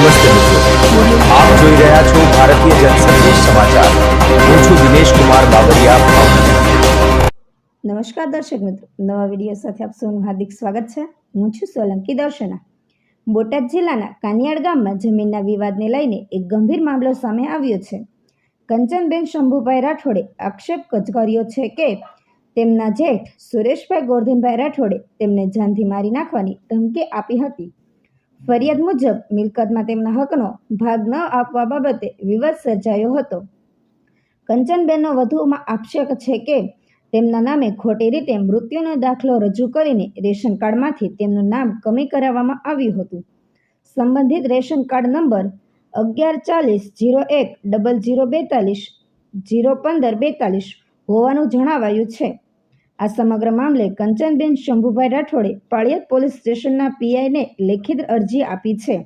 નમસ્તે મિત્રો, આપ જોઈ રહ્યા છો ભારતીય જનસંદેશ સમાચાર। હું છું દિનેશ કુમાર બાબરિયા, ભાવનગર। નમસ્કાર દર્શક મિત્રો, નવા વિડીયો સાથે આપ સૌનું હાર્દિક સ્વાગત છે। હું છું સોલંકી દર્શના। બોટાદ જિલ્લાના કાનિયાડ ગામમાં જમીનના વિવાદને લઈને એક ગંભીર મામલો સામે આવ્યો છે। કંચનબેન શંભુભાઈ રાઠોડે આક્ષેપ કર્યો છે કે તેમના જેઠ સુરેશભાઈ ગોરધનભાઈ રાઠોડે તેમને જાનથી મારી નાખવાની ધમકી આપી હતી। ફરિયાદ મુજબ મિલકતમાં તેમના હકનો ભાગ ન આપવા બાબતે વિવાદ સર્જાયો હતો। કંચનબેનનો વધુમાં આક્ષેપ છે કે તેમના નામે ખોટી રીતે મૃત્યુનો દાખલો રજૂ કરીને રેશન કાર્ડમાંથી તેમનું નામ કમી કરાવવામાં આવ્યું હતું। સંબંધિત રેશન કાર્ડ નંબર 11400042 હોવાનું જણાવાયું છે। આ સમગ્ર મામલે કંચનબેન શંભુભાઈ રાઠોડે પાળિયાદ પોલીસ સ્ટેશનના પીઆઈને લેખિત અરજી આપી છે।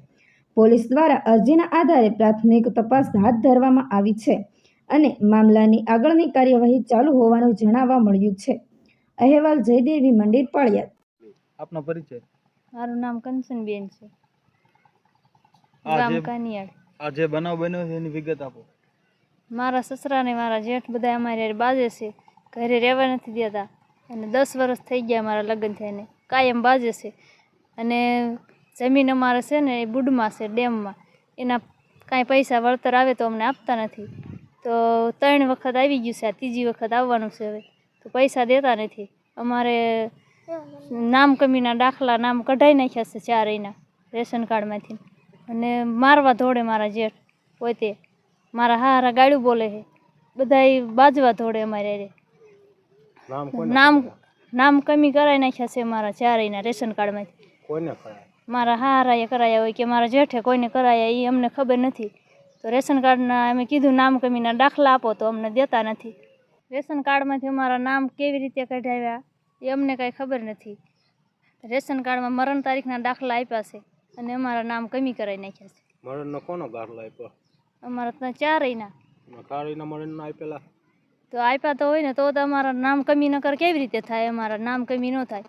પોલીસ દ્વારા અરજીના આધારે પ્રાથમિક તપાસ હાથ ધરવામાં આવી છે અને મામલાની આગળની કાર્યવાહી ચાલુ હોવાનું જાણવા મળ્યું છે। અહેવાલ જયદેવી મંદિર પાળિયાદ। આપનો પરિચય? મારું નામ કંચનબેન છે, ગામ કાનિયાડ। આ જે બનાવ બન્યો છે એની વિગત આપો। મારા સસરા ને મારા જેઠ બધા અમારી હારે બાજે છે, ઘરે રહેવા નથી દેતા અને 10 વર્ષ થઈ ગયા મારા લગ્ન થઈને, કાયમ બાજે છે અને જમીન અમારે છે ને એ બુડમાં છે, ડેમમાં, એના કાંઈ પૈસા વળતર આવે તો અમને આપતા નથી। તો 3 વખત આવી ગયું છે, આ ત્રીજી વખત આવવાનું છે હવે, તો પૈસા દેતા નથી। અમારે નામ કમીના દાખલા નામ કઢાઈ નાખ્યા છે 4 એના રેશન કાર્ડમાંથી અને મારવા ધોડે મારા જેઠ પોતે, મારા હારા ગાળું બોલે છે, બધાય બાજવા ધોડે અમારે હારે। નામ કમી કરાવી નાખ્યા છે મારા 4 એના રેશન કાર્ડમાંથી। કોને કરાય? મારા હારાએ કરાયા હોય કે મારા જેઠે કોઈને કરાયા એ અમને ખબર નથી। તો રેશન કાર્ડના અમે કીધું નામ કમીના દાખલા આપો તો અમને દેતા નથી। રેશન કાર્ડમાંથી અમારા નામ કેવી રીતે કઢાવ્યા એ અમને કાંઈ ખબર નથી। રેશન કાર્ડમાં મરણ તારીખના દાખલા આપ્યા છે અને અમારા નામ કમી કરાવી નાખ્યા છે। મરણનો કોનો દાખલો આપ્યો? અમારા ત્યાં 4 એના કાળીના મરણનો આપેલા? તો આપ્યા તો હોય ને તો અમારા નામ કમી ન કર કેવી રીતે થાય? અમારા નામ કમી ન થાય।